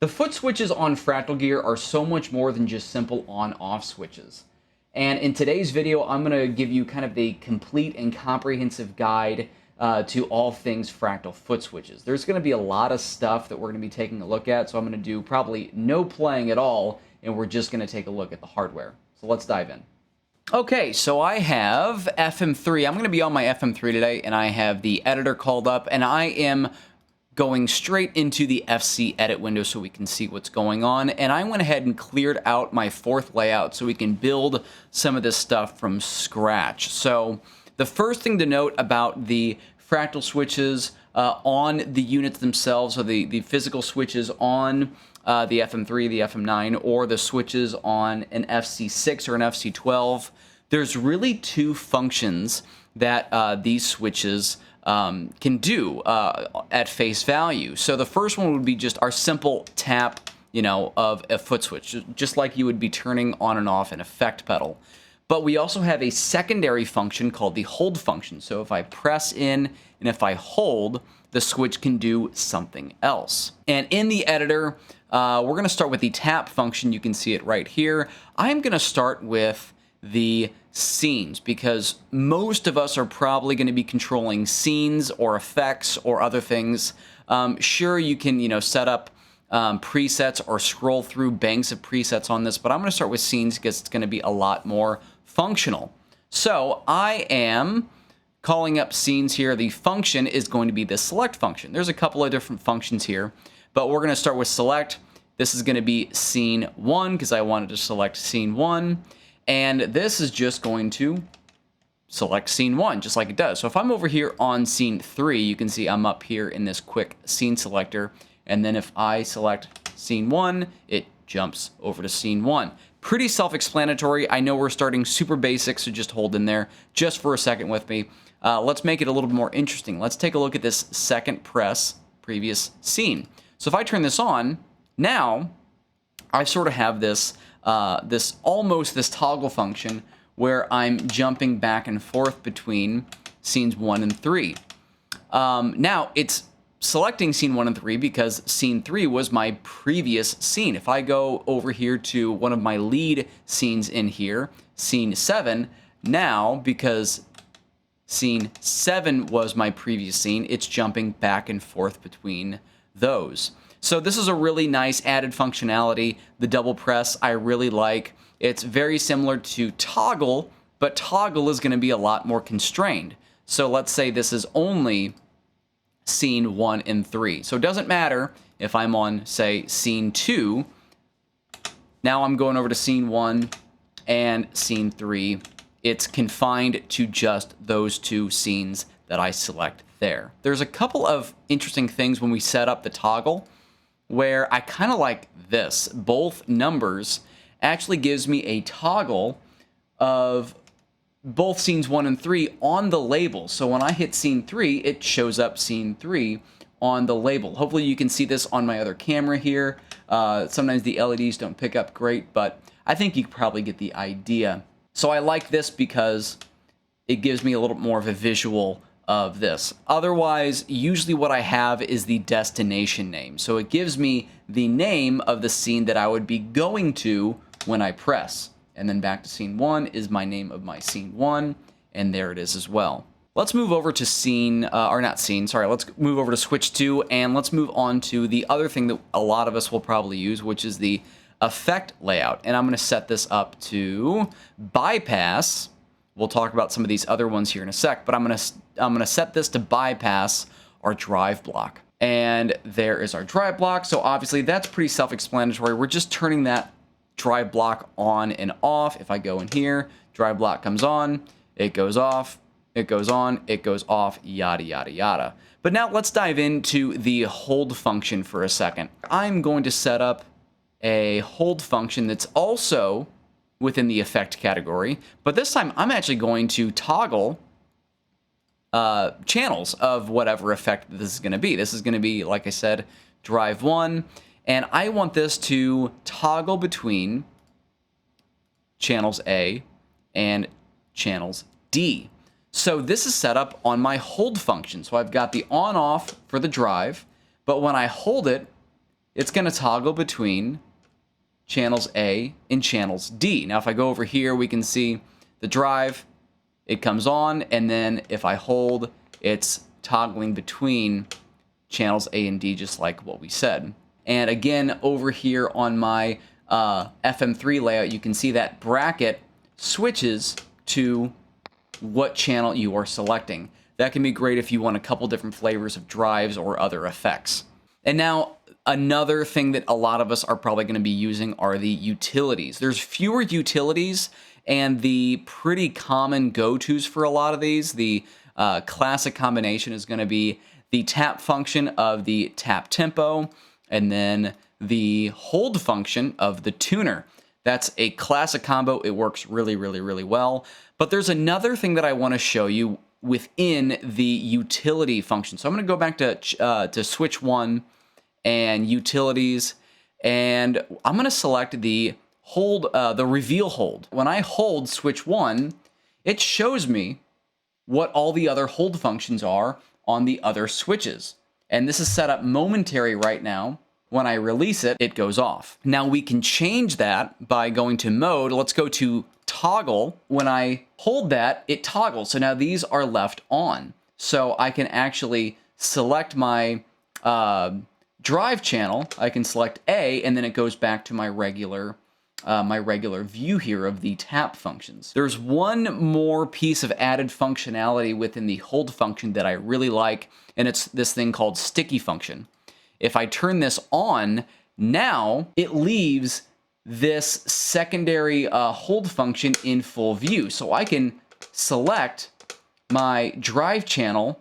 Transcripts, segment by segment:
The foot switches on Fractal gear are so much more than just simple on-off switches. And in today's video, I'm going to give you kind of the complete and comprehensive guide to all things Fractal foot switches. There's going to be a lot of stuff that we're going to be taking a look at, so I'm going to do probably no playing at all, and we're just going to take a look at the hardware. So let's dive in. Okay, so I have FM3. I'm going to be on my FM3 today, and I have the editor called up, and I am going straight into the FC edit window so we can see what's going on. And I went ahead and cleared out my fourth layout so we can build some of this stuff from scratch. So the first thing to note about the Fractal switches on the units themselves, or the physical switches on the FM3, the FM9, or the switches on an FC6 or an FC12, there's really two functions that these switches can do at face value. So the first one would be just our simple tap, of a foot switch, just like you would be turning on and off an effect pedal. But we also have a secondary function called the hold function. So if I press in and if I hold, the switch can do something else. And in the editor, we're going to start with the tap function. You can see it right here. I'm going to start with the scenes because most of us are probably going to be controlling scenes or effects or other things. Sure, you can set up presets or scroll through banks of presets on this, but I'm going to start with scenes because it's going to be a lot more functional. So I am calling up scenes here. The function is going to be the select function. There's a couple of different functions here, but we're going to start with select. This is going to be scene 1 because I wanted to select scene 1. And this is just going to select scene 1, just like it does. So if I'm over here on scene 3, you can see I'm up here in this quick scene selector. And then if I select scene 1, it jumps over to scene 1. Pretty self-explanatory. I know we're starting super basic, so just hold in there just for a second with me. Let's make it a little bit more interesting. Let's take a look at this second press, previous scene. So if I turn this on, now I sort of have this this toggle function where I'm jumping back and forth between scenes 1 and 3. Now it's selecting scene 1 and 3 because scene 3 was my previous scene. If I go over here to one of my lead scenes in here, scene 7, now because scene 7 was my previous scene, it's jumping back and forth between those. So this is a really nice added functionality. The double press I really like. It's very similar to toggle, but toggle is going to be a lot more constrained. So let's say this is only scene 1 and 3. So it doesn't matter if I'm on, say, scene 2. Now I'm going over to scene 1 and scene 3. It's confined to just those two scenes that I select there. There's a couple of interesting things when we set up the toggle where I kind of like this. Both numbers actually gives me a toggle of both scenes 1 and 3 on the label. So when I hit scene 3, it shows up scene 3 on the label. Hopefully you can see this on my other camera here. Sometimes the LEDs don't pick up great, but I think you probably get the idea. So I like this because it gives me a little more of a visual of this. Otherwise, usually what I have is the destination name. So it gives me the name of the scene that I would be going to when I press. And then back to scene 1 is my name of my scene 1, and there it is as well. Let's move over to let's move over to switch 2, and let's move on to the other thing that a lot of us will probably use, which is the effect layout. And I'm going to set this up to bypass. We'll talk about some of these other ones here in a sec, but I'm gonna set this to bypass our drive block. And there is our drive block. So obviously that's pretty self-explanatory. We're just turning that drive block on and off. If I go in here, drive block comes on, it goes off, it goes on, it goes off, yada, yada, yada. But now let's dive into the hold function for a second. I'm going to set up a hold function that's also within the effect category, but this time I'm actually going to toggle channels of whatever effect this is going to be. This is going to be, like I said, drive 1, and I want this to toggle between channels A and channels D. So this is set up on my hold function. So I've got the on-off for the drive, but when I hold it, it's going to toggle between channels A and channels D. Now, if I go over here, we can see the drive, it comes on, and then if I hold, it's toggling between channels A and D, just like what we said. And again, over here on my FM3 layout, you can see that bracket switches to what channel you are selecting. That can be great if you want a couple different flavors of drives or other effects. And now, another thing that a lot of us are probably going to be using are the utilities. There's fewer utilities, and the pretty common go-tos for a lot of these, the classic combination is going to be the tap function of the tap tempo, and then the hold function of the tuner. That's a classic combo. It works really, really, really well. But there's another thing that I want to show you within the utility function. So I'm going to go back to switch 1 and utilities, and I'm going to select the hold, the reveal hold. When I hold switch 1, it shows me what all the other hold functions are on the other switches. And this is set up momentary right now. When I release it, it goes off. Now we can change that by going to mode. Let's go to toggle. When I hold that, it toggles. So now these are left on. So I can actually select my drive channel. I can select A, and then it goes back to my regular view here of the tap functions. There's one more piece of added functionality within the hold function that I really like, and it's this thing called sticky function. If I turn this on, now it leaves this secondary hold function in full view. So I can select my drive channel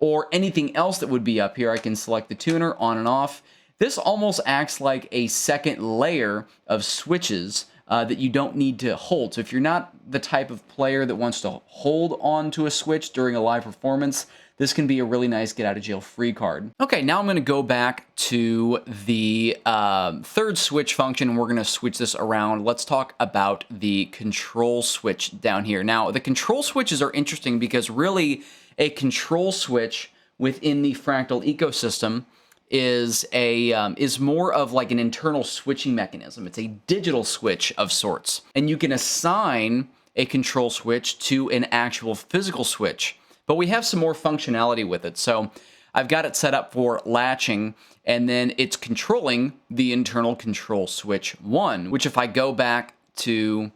or anything else that would be up here. I can select the tuner on and off. This almost acts like a second layer of switches that you don't need to hold. So if you're not the type of player that wants to hold on to a switch during a live performance, this can be a really nice get out of jail free card. Okay, now I'm going to go back to the third switch function. We're going to switch this around. Let's talk about the control switch down here. Now, the control switches are interesting because really a control switch within the Fractal ecosystem is more of like an internal switching mechanism. It's a digital switch of sorts. And you can assign a control switch to an actual physical switch. But we have some more functionality with it. So I've got it set up for latching, and then it's controlling the internal control switch 1, which if I go back to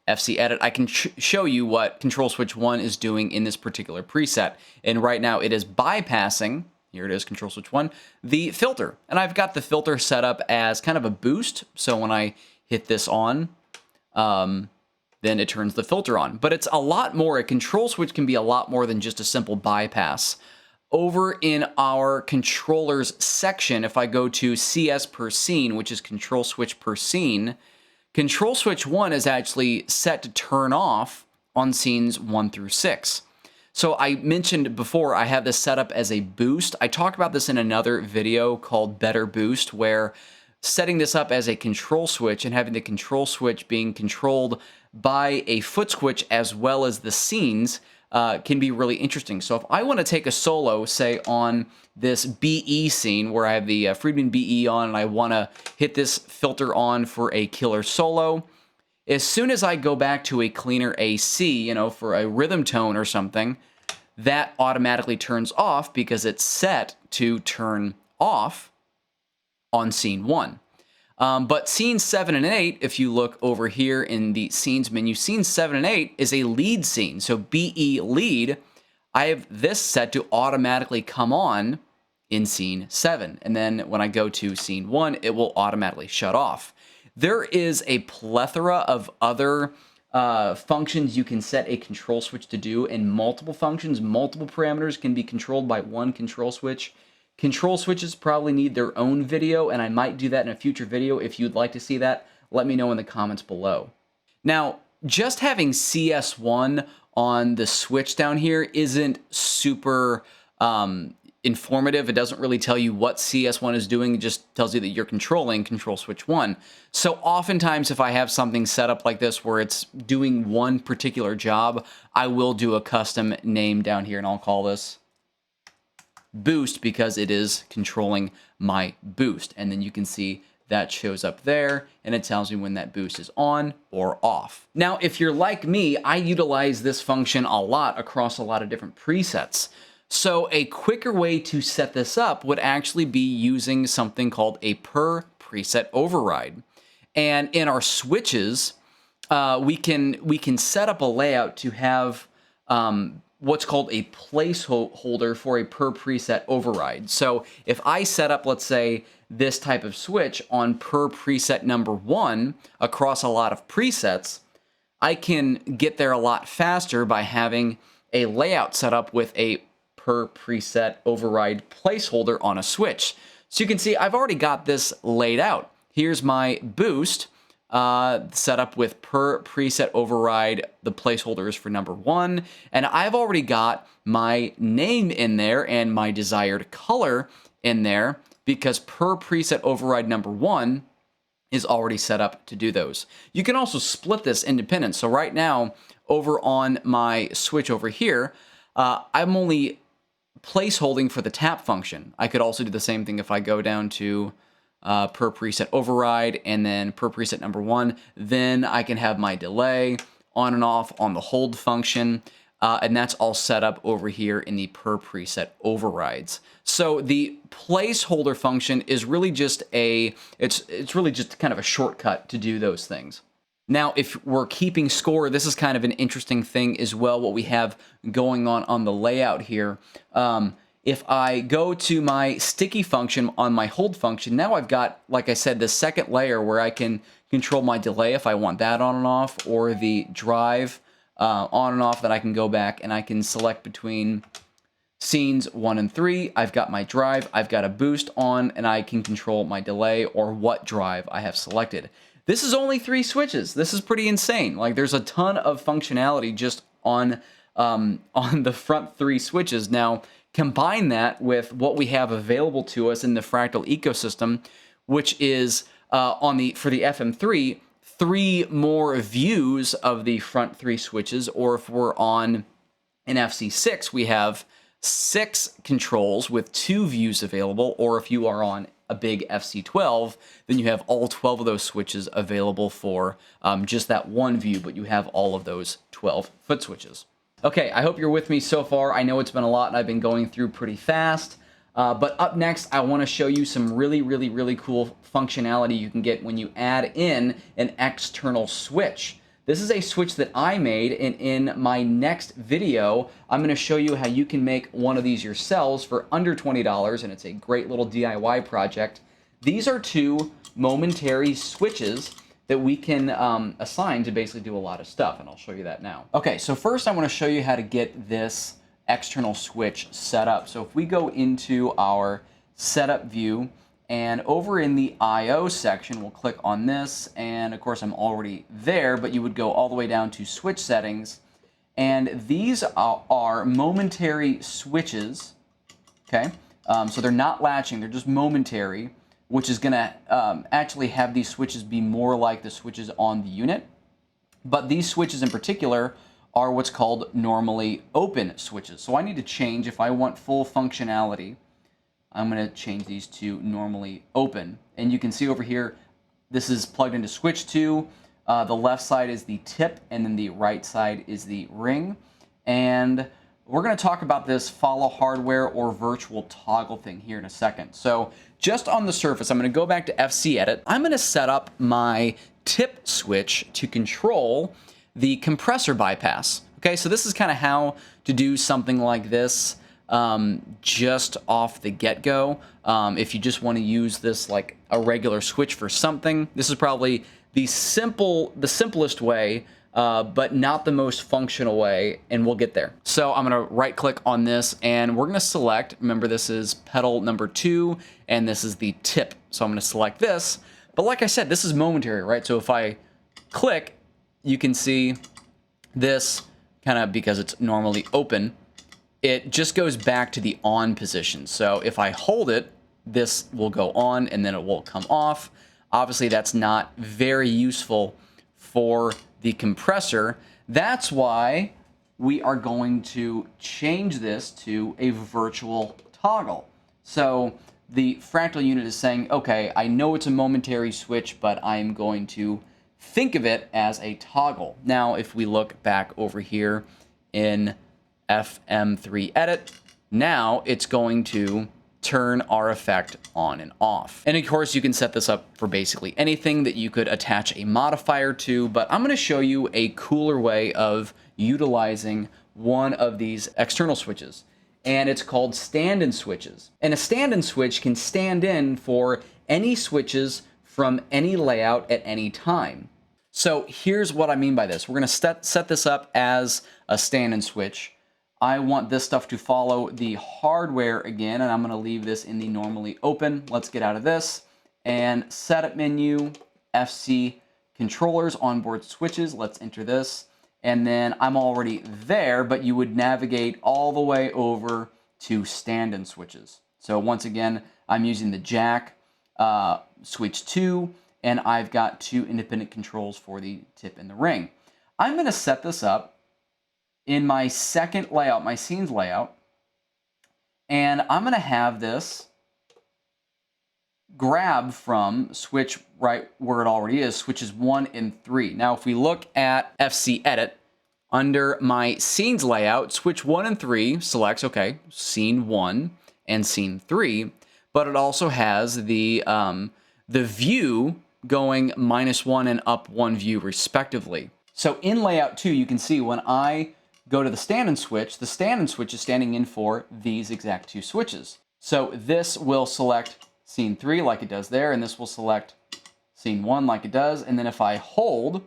FC Edit, I can show you what control switch 1 is doing in this particular preset. And right now it is bypassing, here it is, control switch 1, the filter. And I've got the filter set up as kind of a boost. So when I hit this on, then it turns the filter on. But it's a lot more. A control switch can be a lot more than just a simple bypass. Over in our controllers section, if I go to CS per scene, which is control switch per scene, control switch 1 is actually set to turn off on scenes 1 through 6. So I mentioned before, I have this set up as a boost. I talked about this in another video called Better Boost, where setting this up as a control switch and having the control switch being controlled by a foot switch as well as the scenes can be really interesting. So if I want to take a solo, say on this BE scene where I have the Friedman BE on and I want to hit this filter on for a killer solo, as soon as I go back to a cleaner AC, you know, for a rhythm tone or something, that automatically turns off because it's set to turn off on scene 1. But scenes 7 and 8, if you look over here in the scenes menu, scenes 7 and 8 is a lead scene. So BE lead, I have this set to automatically come on in scene 7. And then when I go to scene 1, it will automatically shut off. There is a plethora of other functions you can set a control switch to do, and multiple functions, multiple parameters can be controlled by one control switch. Control switches probably need their own video, and I might do that in a future video. If you'd like to see that, let me know in the comments below. Now, just having CS1 on the switch down here isn't super informative. It doesn't really tell you what CS1 is doing. It just tells you that you're controlling control switch 1. So oftentimes if I have something set up like this where it's doing one particular job, I will do a custom name down here, and I'll call this boost because it is controlling my boost. And then you can see that shows up there, and it tells me when that boost is on or off. Now, if you're like me, I utilize this function a lot across a lot of different presets. So a quicker way to set this up would actually be using something called a per preset override. And in our switches, we can set up a layout to have what's called a placeholder for a per preset override. So if I set up, let's say, this type of switch on per preset number 1 across a lot of presets, I can get there a lot faster by having a layout set up with a per preset override placeholder on a switch. So you can see I've already got this laid out. Here's my boost set up with per preset override. The placeholder is for number 1, and I've already got my name in there and my desired color in there because per preset override number 1 is already set up to do those. You can also split this independent. So right now, over on my switch over here, I'm only placeholding for the tap function. I could also do the same thing if I go down to per preset override and then per preset number 1. Then I can have my delay on and off on the hold function. And that's all set up over here in the per preset overrides. So the placeholder function is really just it's really just kind of a shortcut to do those things. Now, if we're keeping score, this is kind of an interesting thing as well, what we have going on the layout here. If I go to my sticky function on my hold function, now I've got, like I said, the second layer where I can control my delay if I want that on and off, or the drive on and off that I can go back and I can select between scenes 1 and 3. I've got my drive, I've got a boost on, and I can control my delay or what drive I have selected. This is only 3 switches. This is pretty insane. Like, there's a ton of functionality just on the front 3 switches. Now, combine that with what we have available to us in the Fractal ecosystem, which is for the FM3, 3 more views of the front 3 switches, or if we're on an FC6, we have 6 controls with 2 views available, or if you are on a big FC12, then you have all 12 of those switches available for just that one view, but you have all of those 12 foot switches. Okay, I hope you're with me so far. I know it's been a lot and I've been going through pretty fast. But up next, I want to show you some really cool functionality you can get when you add in an external switch. This is a switch that I made, and in my next video, I'm going to show you how you can make one of these yourselves for under $20, and it's a great little DIY project. These are 2 momentary switches that we can assign to basically do a lot of stuff, and I'll show you that now. Okay, so first I want to show you how to get this external switch set up. So if we go into our setup view, and over in the I/O section, we'll click on this, and of course I'm already there, but you would go all the way down to switch settings, and these are momentary switches, okay? So they're not latching, they're just momentary, which is gonna actually have these switches be more like the switches on the unit. But these switches in particular are what's called normally open switches. So I need to change, if I want full functionality, I'm going to change these to normally open. And you can see over here, this is plugged into switch 2. The left side is the tip, and then the right side is the ring. And we're going to talk about this follow hardware or virtual toggle thing here in a second. So just on the surface, I'm going to go back to FC Edit. I'm going to set up my tip switch to control the compressor bypass. Okay, so this is kind of how to do something like this just off the get-go. If you just want to use this like a regular switch for something, this is probably the simplest way, but not the most functional way, and we'll get there. So I'm going to right-click on this, and we're going to select, remember this is pedal number 2, and this is the tip. So I'm going to select this, but like I said, this is momentary, right? So if I click, you can see this kind of, because it's normally open, it just goes back to the on position. So if I hold it, this will go on and then it will come off. Obviously, that's not very useful for the compressor. That's why we are going to change this to a virtual toggle. So the Fractal unit is saying, okay, I know it's a momentary switch, but I'm going to think of it as a toggle. Now, if we look back over here in FM3 edit, now it's going to turn our effect on and off. And of course, you can set this up for basically anything that you could attach a modifier to, but I'm going to show you a cooler way of utilizing one of these external switches. And it's called stand-in switches. And a stand-in switch can stand in for any switches from any layout at any time. So here's what I mean by this. We're going to set this up as a stand-in switch. I want this stuff to follow the hardware again, and I'm going to leave this in the normally open. Let's get out of this and setup menu, FC controllers, onboard switches. Let's enter this. And then I'm already there, but you would navigate all the way over to stand-in switches. So once again, I'm using the jack, switch 2, and I've got 2 independent controls for the tip and the ring. I'm going to set this up in my second layout, my scenes layout, and I'm going to have this grab from switch right where it already is, switches 1 and 3. Now, if we look at FC Edit, under my scenes layout, switch 1 and 3 selects, okay, scene 1 and scene 3, but it also has the view going -1 and up 1 view respectively. So in layout 2, you can see when I go to the stand-in switch, the stand-in switch is standing in for these exact 2 switches. So this will select scene 3 like it does there, and this will select scene 1 like it does. And then if I hold,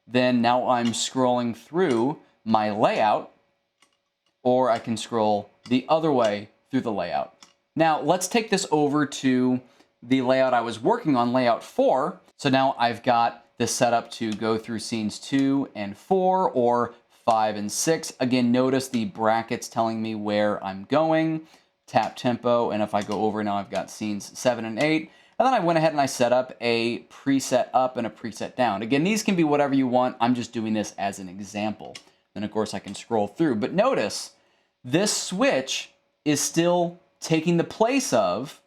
then now I'm scrolling through my layout, or I can scroll the other way through the layout. Now let's take this over to the layout I was working on, layout 4. So now I've got this set up to go through scenes 2 and 4, or 5 and 6. Again, notice the brackets telling me where I'm going, tap tempo, and if I go over now, I've got scenes 7 and 8. And then I went ahead and I set up a preset up and a preset down. Again, these can be whatever you want. I'm just doing this as an example. Then of course I can scroll through. But notice, this switch is still taking the place of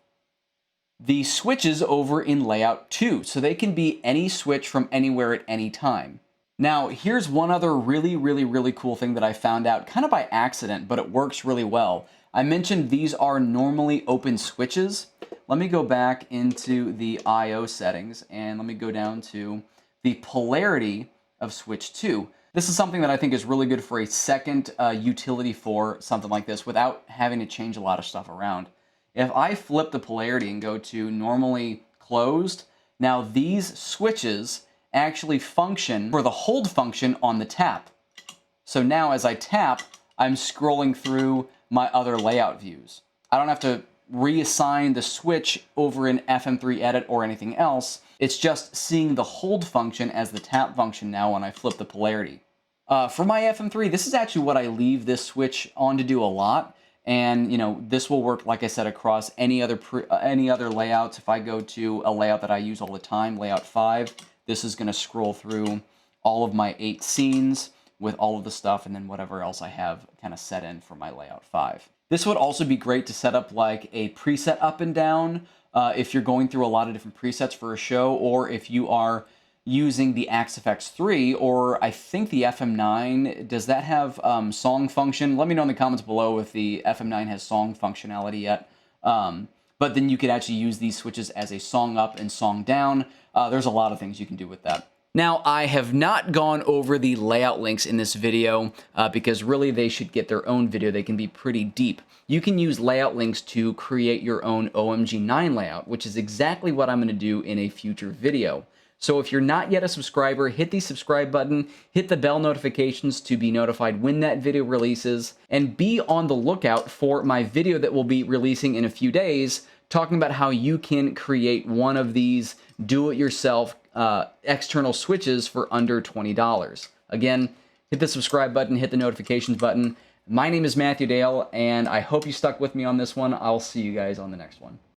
the switches over in layout 2. So they can be any switch from anywhere at any time. Now, here's one other really cool thing that I found out kind of by accident, but it works really well. I mentioned these are normally open switches. Let me go back into the I/O settings and let me go down to the polarity of switch 2. This is something that I think is really good for a second utility for something like this without having to change a lot of stuff around. If I flip the polarity and go to normally closed, now these switches actually function for the hold function on the tap. So now as I tap, I'm scrolling through my other layout views. I don't have to reassign the switch over in FM3 edit or anything else. It's just seeing the hold function as the tap function now when I flip the polarity. For my FM3, this is actually what I leave this switch on to do a lot. And you know, this will work, like I said, across any other layouts. If I go to a layout that I use all the time, layout 5, this is going to scroll through all of my 8 scenes with all of the stuff and then whatever else I have kind of set in for my layout 5. This would also be great to set up like a preset up and down if you're going through a lot of different presets for a show, or if you are using the FX3, or I think the FM9. Does that have song function? Let me know in the comments below if the FM9 has song functionality yet. But then you could actually use these switches as a song up and song down. There's a lot of things you can do with that. Now, I have not gone over the layout links in this video because really they should get their own video. They can be pretty deep. You can use layout links to create your own OMG9 layout, which is exactly what I'm going to do in a future video. So if you're not yet a subscriber, hit the subscribe button, hit the bell notifications to be notified when that video releases, and be on the lookout for my video that will be releasing in a few days, talking about how you can create one of these do-it-yourself external switches for under $20. Again, hit the subscribe button, hit the notifications button. My name is Matthew Dale, and I hope you stuck with me on this one. I'll see you guys on the next one.